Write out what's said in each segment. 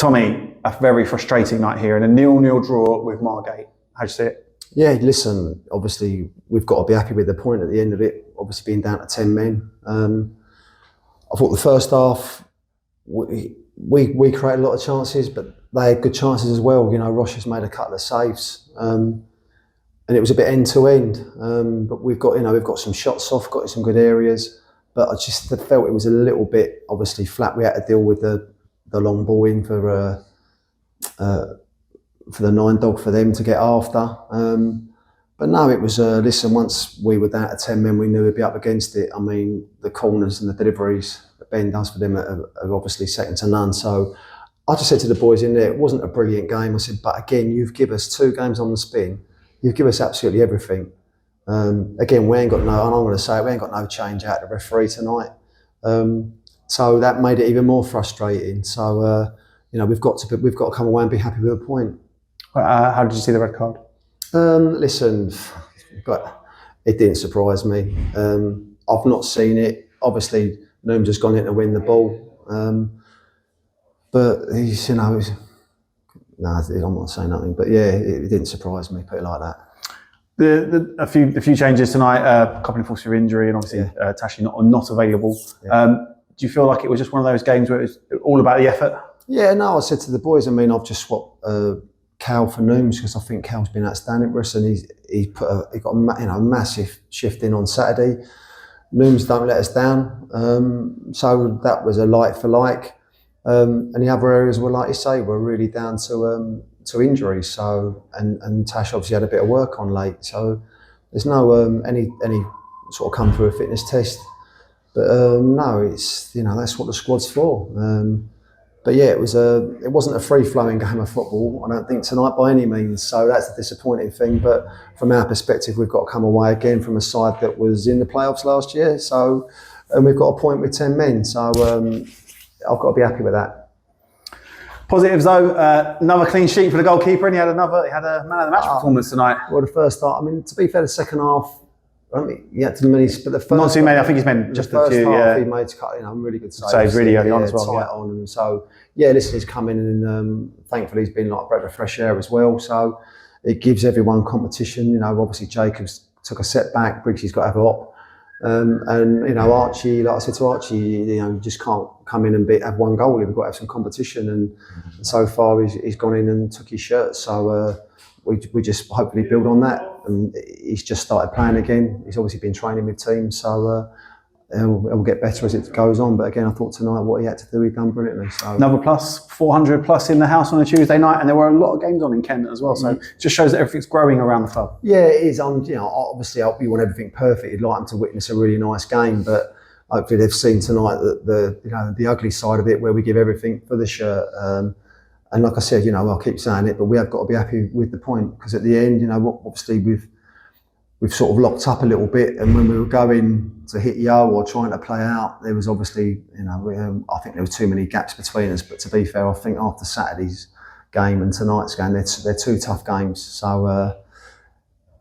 Tommy, a very frustrating night here and a 0-0 draw with Margate. How do you see it? Yeah, listen, obviously we've got to be happy with the point at the end of it, obviously being down to 10 men. I thought the first half, we created a lot of chances, but they had good chances as well. You know, Rosh has made a couple of saves, and it was a bit end to end. But we've got some shots off, got in some good areas, but I just felt it was a little bit obviously flat. We had to deal with the long ball in for the 9 for them to get after. But no, it was, listen, once we were down to 10 men, we knew we'd be up against it. I mean, the corners and the deliveries that Ben does for them are obviously second to none. So I just said to the boys in there, it wasn't a brilliant game. I said, but again, you've given us 2 games on the spin. You've given us absolutely everything. Again, we ain't got no, and I'm going to say it, we ain't got no change out of the referee tonight. So that made it even more frustrating. So, we've got to come away and be happy with a point. How did you see the red card? Listen, but it didn't surprise me. I've not seen it. Obviously, Noom's just gone in to win the ball. But he's, no, I'm not saying nothing. But yeah, it didn't surprise me. Put it like that. A few changes tonight. Coupling force for injury, and obviously Tashi not available. Yeah. Do you feel like it was just one of those games where it was all about the effort? Yeah, no. I said to the boys, I mean, I've just swapped Cal for Nooms because I think Cal's been outstanding for us, and he got a massive shift in on Saturday. Nooms don't let us down, so that was a like for like. And the other areas were, like you say, were really down to injuries. So and Tash obviously had a bit of work on late, so there's no any sort of come through a fitness test. But no, it's that's what the squad's for. But yeah, it wasn't a free-flowing game of football, I don't think, tonight by any means. So that's the disappointing thing. But from our perspective, we've got to come away again from a side that was in the playoffs last year. So, and we've got a point with 10 men. So I've got to be happy with that. Positives though, another clean sheet for the goalkeeper, and he had a man of the match performance tonight. Well, the first half. I mean, to be fair, the second half. I mean, yeah, to many, but the first not too many. I think he's meant just a few. Yeah, he made really good saves. Really early on as well. Tight on, and so yeah, listen, he's come in, and thankfully he's been like a breath of fresh air as well. So it gives everyone competition. Obviously Jacobs took a step back. Briggsy's got to have a hop, and Archie, like I said to Archie, you just can't come in and have one goal. We've got to have some competition, and so far he's gone in and took his shirt. So. We just hopefully build on that, and he's just started playing again. He's obviously been training with teams, so it'll get better as it goes on. But again, I thought tonight what he had to do, he'd done brilliantly. So another plus, 400 plus in the house on a Tuesday night, and there were a lot of games on in Kent as well. So it just shows that everything's growing around the club. Yeah, it is. Obviously, you want everything perfect. You'd like them to witness a really nice game, but hopefully they've seen tonight that the ugly side of it, where we give everything for the shirt. And like I said, I'll keep saying it, but we have got to be happy with the point, because at the end, obviously we've sort of locked up a little bit, and when we were going to hit Yo or trying to play out, there was obviously, I think there were too many gaps between us. But to be fair, I think after Saturday's game and tonight's game, they're 2 tough games. So,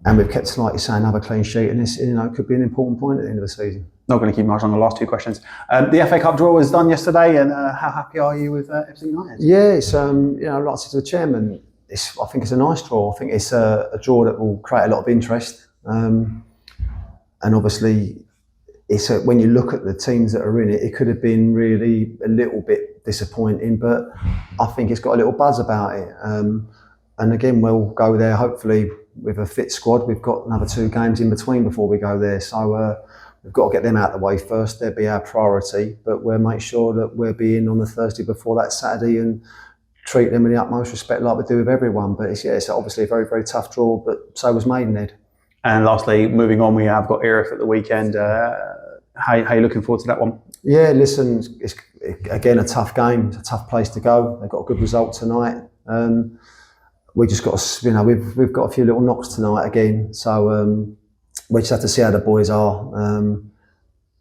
and we've kept, like you say, another clean sheet, and this, could be an important point at the end of the season. Not going to keep much on the last 2 questions. The FA Cup draw was done yesterday, and how happy are you with FC United? Yeah, it's like I said to the chairman, I think it's a nice draw. I think it's a draw that will create a lot of interest, and obviously, when you look at the teams that are in it, it could have been really a little bit disappointing, but I think it's got a little buzz about it. And again, we'll go there hopefully with a fit squad. We've got another 2 games in between before we go there, so. We've got to get them out of the way first. They'll be our priority, but we'll make sure that we'll be in on the Thursday before that Saturday and treat them with the utmost respect, like we do with everyone. But it's obviously a very, very tough draw, but so was Maidenhead. And lastly, moving on, we have got Erith at the weekend. How are you looking forward to that one? Yeah, listen, it's again a tough game. It's a tough place to go. They've got a good result tonight. We just got to, we've got a few little knocks tonight again. So. We just have to see how the boys are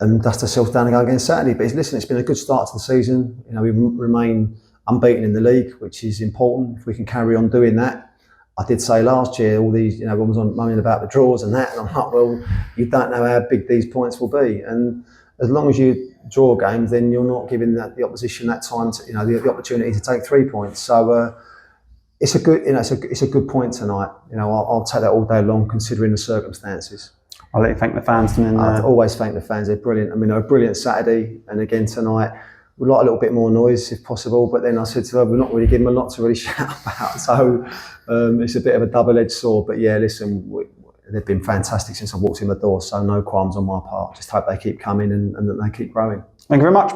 and dust ourselves down and go against Saturday. But it's been a good start to the season. We remain unbeaten in the league, which is important if we can carry on doing that. I did say last year, all these, everyone was on moaning about the draws and that, and I'm like, well, you don't know how big these points will be. And as long as you draw games, then you're not giving the opposition that time to, the opportunity to take 3 points. So it's a good, it's a good point tonight. I'll take that all day long, considering the circumstances. I'll let you thank the fans. And then, I always thank the fans. They're brilliant. I mean, they're a brilliant Saturday, and again tonight. We'd like a little bit more noise if possible, but then I said to them, we're not really giving them a lot to really shout about. So it's a bit of a double-edged sword. But yeah, listen, they've been fantastic since I walked in the door. So no qualms on my part. Just hope they keep coming and that they keep growing. Thank you very much.